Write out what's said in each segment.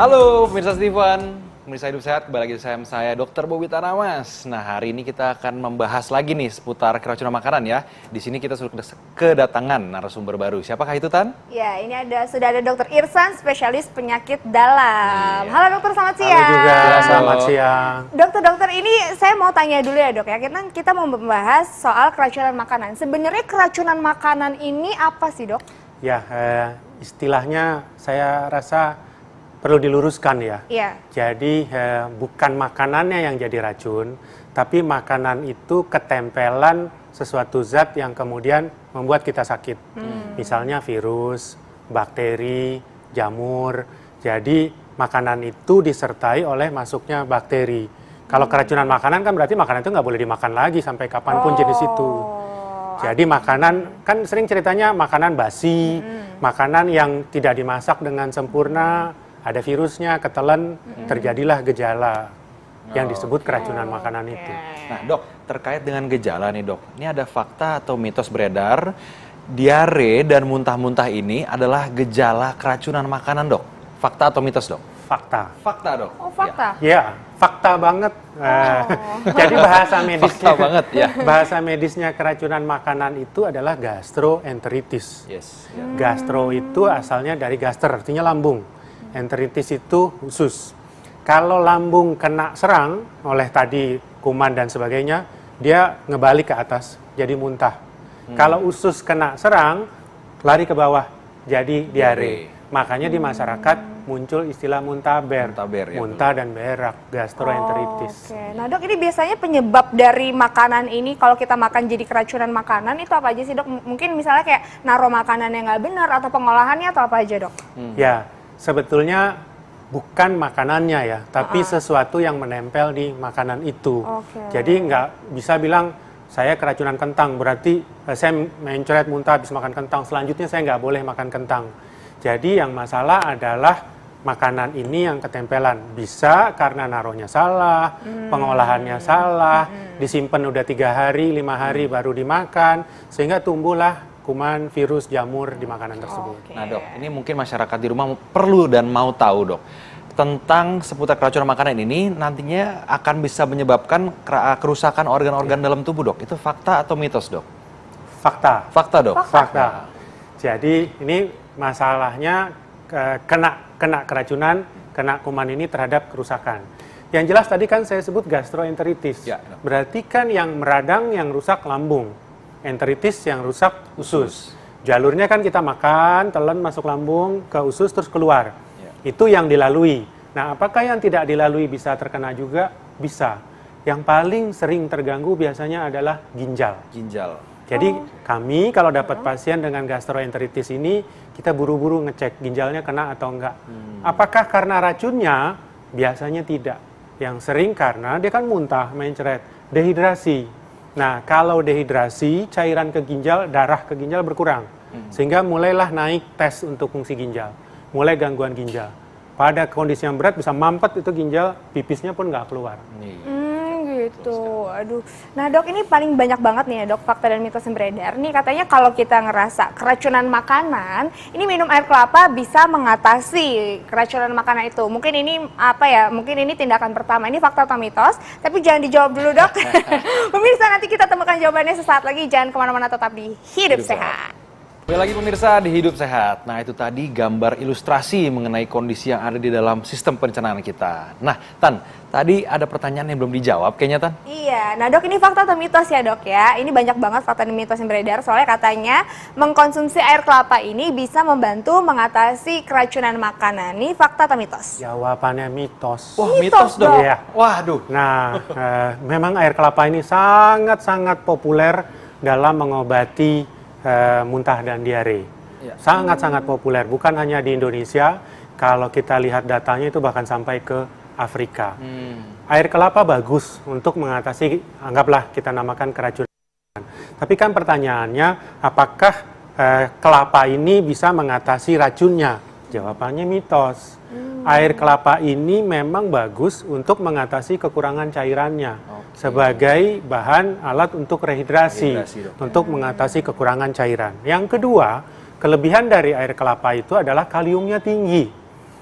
Halo pemirsa Steven, pemirsa Hidup Sehat, kembali lagi bersama saya Dr. Bobi Tanamas. Nah, hari ini kita akan membahas lagi nih seputar keracunan makanan ya. Di sini kita sudah kedatangan narasumber baru. Siapakah itu, Tan? Ya, ini sudah ada Dr. Irsan, spesialis penyakit dalam. Iya. Halo dokter, selamat siang. Halo juga, Halo. selamat siang. Dokter, ini saya mau tanya dulu ya dok ya. Kita mau membahas soal keracunan makanan. Sebenarnya keracunan makanan ini apa sih dok? Ya, istilahnya saya rasa perlu diluruskan ya. Iya. Jadi bukan makanannya yang jadi racun, tapi makanan itu ketempelan sesuatu zat yang kemudian membuat kita sakit. Misalnya virus, bakteri, jamur. Jadi makanan itu disertai oleh masuknya bakteri. Kalau keracunan makanan kan berarti makanan itu nggak boleh dimakan lagi sampai kapanpun jenis itu. Jadi makanan, kan sering ceritanya makanan basi, makanan yang tidak dimasak dengan sempurna, ada virusnya, ketelan, terjadilah gejala yang disebut keracunan makanan itu. Nah dok, terkait dengan gejala nih dok, ini ada fakta atau mitos beredar, diare dan muntah-muntah ini adalah gejala keracunan makanan dok. Fakta atau mitos dok? Fakta. Fakta dok. Oh fakta. Ya, fakta banget. Jadi bahasa medisnya, Fakta banget ya. bahasa medisnya keracunan makanan itu adalah gastroenteritis. Yes. Gastro itu asalnya dari gaster, artinya lambung. Enteritis itu usus. Kalau lambung kena serang oleh tadi kuman dan sebagainya, dia ngebalik ke atas, jadi muntah. Kalau usus kena serang, lari ke bawah, jadi diare. Makanya di masyarakat muncul istilah muntaber, Muntaber, ya, muntah dan berak, gastroenteritis. Oke. Nah dok, ini biasanya penyebab dari makanan ini kalau kita makan jadi keracunan makanan itu apa aja sih dok? Mungkin misalnya kayak naruh makanan yang nggak benar atau pengolahannya atau apa aja dok? Ya, sebetulnya bukan makanannya ya, tapi sesuatu yang menempel di makanan itu. Oke. Jadi nggak bisa bilang saya keracunan kentang, berarti saya mencret muntah habis makan kentang, selanjutnya saya nggak boleh makan kentang. Jadi yang masalah adalah makanan ini yang ketempelan. Bisa karena naruhnya salah, pengolahannya salah, disimpan udah 3 hari, 5 hari baru dimakan, sehingga tumbuhlah kuman, virus, jamur di makanan tersebut. Oke. Nah dok, ini mungkin masyarakat di rumah perlu dan mau tahu dok tentang seputar keracunan makanan ini nantinya akan bisa menyebabkan kerusakan organ-organ dalam tubuh dok. Itu fakta atau mitos dok? Fakta. Fakta dok. Fakta. Jadi ini masalahnya kena keracunan, kena kuman ini terhadap kerusakan. Yang jelas tadi kan saya sebut gastroenteritis. Ya. Berarti kan yang meradang yang rusak lambung. Enteritis yang rusak usus. Jalurnya kan kita makan, telan masuk lambung, ke usus terus keluar. Itu yang dilalui. Nah, apakah yang tidak dilalui bisa terkena juga? Bisa. Yang paling sering terganggu biasanya adalah ginjal. Ginjal. Jadi kami kalau dapat pasien dengan gastroenteritis ini, kita buru-buru ngecek ginjalnya kena atau enggak. Apakah karena racunnya? Biasanya tidak. Yang sering karena dia kan muntah, mencret, dehidrasi. Nah, kalau dehidrasi, cairan ke ginjal, darah ke ginjal berkurang. Sehingga mulailah naik tes untuk fungsi ginjal. Mulai gangguan ginjal. Pada kondisi yang berat bisa mampet itu ginjal, pipisnya pun nggak keluar. Gitu. Aduh. Nah dok, ini paling banyak banget nih ya dok fakta dan mitos yang beredar. Nih katanya kalau kita ngerasa keracunan makanan, ini minum air kelapa bisa mengatasi keracunan makanan itu. Mungkin ini apa ya? Mungkin ini tindakan pertama. Ini fakta atau mitos? Tapi jangan dijawab dulu dok. Pemirsa, nanti kita temukan jawabannya sesaat lagi. Jangan kemana-mana, tetap di Hidup Sehat. Kembali lagi pemirsa di Hidup Sehat. Nah itu tadi gambar ilustrasi mengenai kondisi yang ada di dalam sistem pencernaan kita. Nah Tan, tadi ada pertanyaan yang belum dijawab kayaknya Tan. Iya, nah dok, ini fakta atau mitos ya dok ya? Ini banyak banget fakta dan mitos yang beredar. Soalnya katanya mengkonsumsi air kelapa ini bisa membantu mengatasi keracunan makanan. Ini fakta atau mitos? Jawabannya mitos. Wah Mitos, mitos dong. Dok. Iya. Waduh. Nah, memang air kelapa ini sangat-sangat populer dalam mengobati muntah dan diare. Sangat-sangat populer, bukan hanya di Indonesia. Kalau kita lihat datanya itu bahkan sampai ke Afrika. Air kelapa bagus untuk mengatasi, anggaplah kita namakan keracunan. Tapi kan pertanyaannya, apakah kelapa ini bisa mengatasi racunnya? Jawabannya mitos. Air kelapa ini memang bagus untuk mengatasi kekurangan cairannya. Sebagai bahan alat untuk rehidrasi, untuk mengatasi kekurangan cairan. Yang kedua, kelebihan dari air kelapa itu adalah kaliumnya tinggi.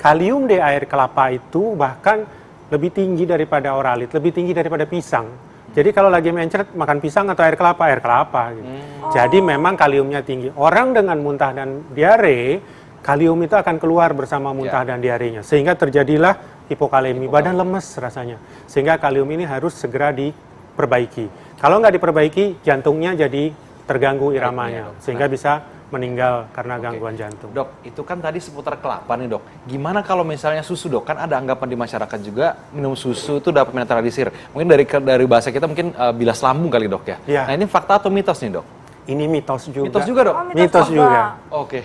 kalium di air kelapa itu bahkan lebih tinggi daripada oralit, lebih tinggi daripada pisang. Jadi kalau lagi mencret makan pisang atau air kelapa gitu. Jadi memang kaliumnya tinggi. Orang dengan muntah dan diare, kalium itu akan keluar bersama muntah dan diarenya. Sehingga terjadilah hipokalemi, badan lemes rasanya. Sehingga kalium ini harus segera diperbaiki. Kalau nggak diperbaiki, jantungnya jadi terganggu iramanya. Sehingga bisa meninggal karena gangguan jantung. Dok, itu kan tadi seputar kelapa nih dok. Gimana kalau misalnya susu dok? Kan ada anggapan di masyarakat juga minum susu itu dapat menetralisir. Mungkin dari bahasa kita mungkin bilas lambung kali dok ya? Iya. Nah ini fakta atau mitos nih dok? Ini mitos juga. Mitos juga dok? Oh, Mitos juga. Oke.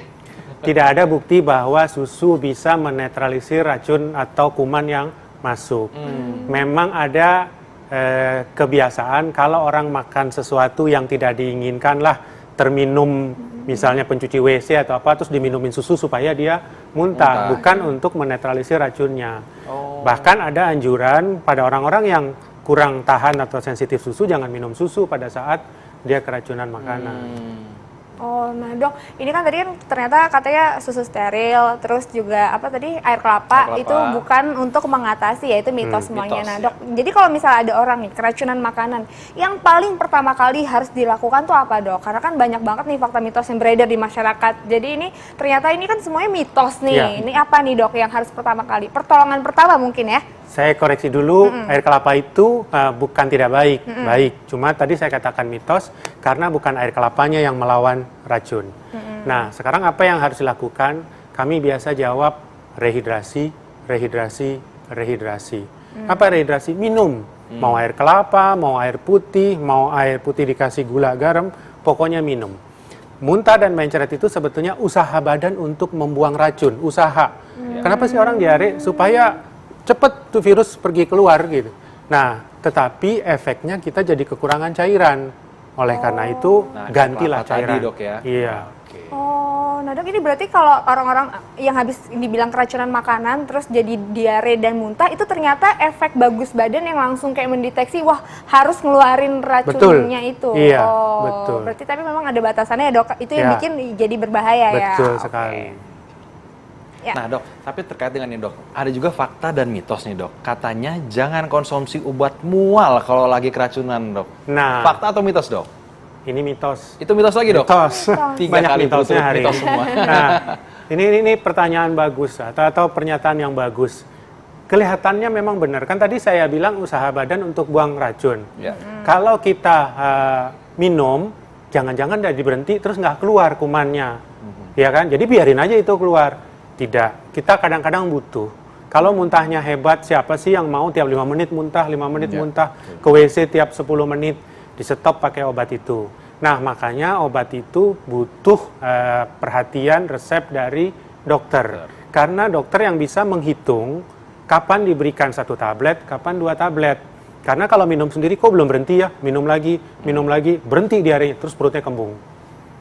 Tidak ada bukti bahwa susu bisa menetralisir racun atau kuman yang masuk. Memang ada kebiasaan kalau orang makan sesuatu yang tidak diinginkan lah, terminum misalnya pencuci WC atau apa, terus diminumin susu supaya dia muntah. Bukan untuk menetralisir racunnya. Bahkan ada anjuran pada orang-orang yang kurang tahan atau sensitif susu, jangan minum susu pada saat dia keracunan makanan. Oh, nah dok, ini kan tadi kan ternyata katanya susu steril, terus juga apa tadi air kelapa, itu bukan untuk mengatasi, ya itu mitos semuanya. Mitos, nah dok, jadi kalau misalnya ada orang nih keracunan makanan, yang paling pertama kali harus dilakukan tuh apa dok? Karena kan banyak banget nih fakta mitos yang beredar di masyarakat. Jadi ini ternyata ini kan semuanya mitos nih. Ini apa nih dok yang harus pertama kali? Pertolongan pertama mungkin ya? Saya koreksi dulu, air kelapa itu bukan tidak baik, baik. Cuma tadi saya katakan mitos karena bukan air kelapanya yang melawan racun. Nah, sekarang apa yang harus dilakukan? Kami biasa jawab rehidrasi, rehidrasi, rehidrasi. Apa rehidrasi? Minum. Mau air kelapa, mau air putih dikasih gula garam, pokoknya minum. Muntah dan mencret itu sebetulnya usaha badan untuk membuang racun, usaha. Kenapa sih orang diare? Supaya cepat tuh virus pergi keluar gitu. Nah, tetapi efeknya kita jadi kekurangan cairan. Oleh karena itu, gantilah cairan. Tadi, dok, ya? Iya. Oh, nah dok ini berarti kalau orang-orang yang habis dibilang keracunan makanan terus jadi diare dan muntah, itu ternyata efek bagus badan yang langsung kayak mendeteksi, wah harus ngeluarin racunnya itu. Iya, oh, betul. Berarti tapi memang ada batasannya ya dok, itu yang bikin jadi berbahaya ya? Betul sekali. Ya. Nah dok, tapi terkait dengan ini dok, ada juga fakta dan mitos nih dok. Katanya jangan konsumsi obat mual kalau lagi keracunan dok. Nah, Fakta atau mitos dok? ini mitos. Itu mitos lagi dok? Mitos. Tiga Banyak kali mitosnya berturut hari mitos ini. semua. Nah, ini pertanyaan bagus atau pernyataan yang bagus. Kelihatannya memang benar. Kan tadi saya bilang usaha badan untuk buang racun. Kalau kita minum, jangan-jangan udah berhenti terus nggak keluar kumannya. Ya kan? Jadi biarin aja itu keluar. Tidak, kita kadang-kadang butuh. Kalau muntahnya hebat, siapa sih yang mau tiap 5 menit muntah, 5 menit muntah, ke WC tiap 10 menit, di stop pakai obat itu. Nah, makanya obat itu butuh perhatian resep dari dokter. Karena dokter yang bisa menghitung kapan diberikan 1 tablet, kapan 2 tablet. Karena kalau minum sendiri kok belum berhenti ya, minum lagi, berhenti diarenya, terus perutnya kembung.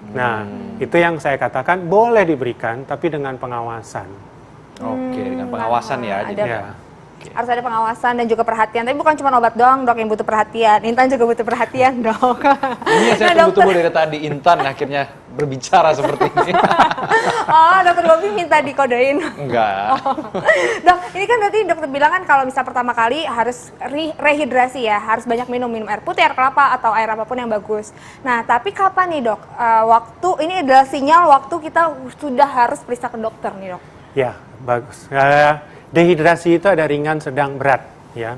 Nah, itu yang saya katakan boleh diberikan, tapi dengan pengawasan. Oke, dengan pengawasan ya. ada- Jadi, Harus ada pengawasan dan juga perhatian. Tapi bukan cuma obat doang dok yang butuh perhatian. Intan juga butuh perhatian dok. Ini yang saya tunggu-tunggu dari tadi, Intan akhirnya berbicara seperti ini. Oh, dokter Bobi minta dikodein. Enggak. Dok, ini kan berarti dokter bilang kan kalau misal pertama kali harus rehidrasi ya, harus banyak minum air putih, air kelapa atau air apapun yang bagus. Nah, tapi kapan nih dok? Waktu ini adalah sinyal waktu kita sudah harus periksa ke dokter nih dok. Ya, bagus. Dehidrasi itu ada ringan, sedang, berat. Ya,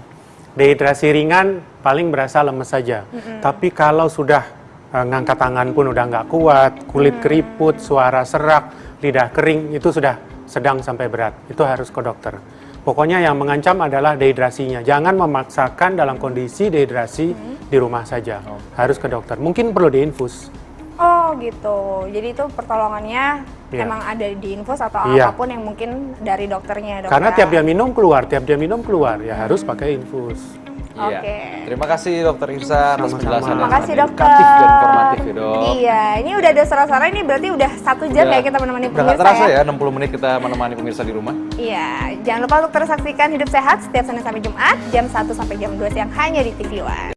dehidrasi ringan paling berasa lemes saja. Tapi kalau sudah ngangkat tangan pun udah nggak kuat, kulit keriput, suara serak, lidah kering, itu sudah sedang sampai berat. Itu harus ke dokter. Pokoknya yang mengancam adalah dehidrasinya. Jangan memaksakan dalam kondisi dehidrasi di rumah saja. Harus ke dokter. Mungkin perlu diinfus. Oh gitu, jadi itu pertolongannya emang ada di infus atau apapun yang mungkin dari dokternya dok. Karena tiap dia minum keluar, ya harus pakai infus. Iya. Oke. Terima kasih Dokter Irsa atas Sama-sama. penjelasan Terima kasih yang dokter. edukatif dan informatif ya dok. Iya, ini udah ada suara-suara, ini berarti udah 1 jam ya kita menemani Udah nggak pemirsa terasa ya. ya 60 menit kita menemani pemirsa di rumah. Iya, jangan lupa untuk terus saksikan Hidup Sehat setiap Senin sampai Jumat jam 1 sampai jam 2 siang hanya di TV One.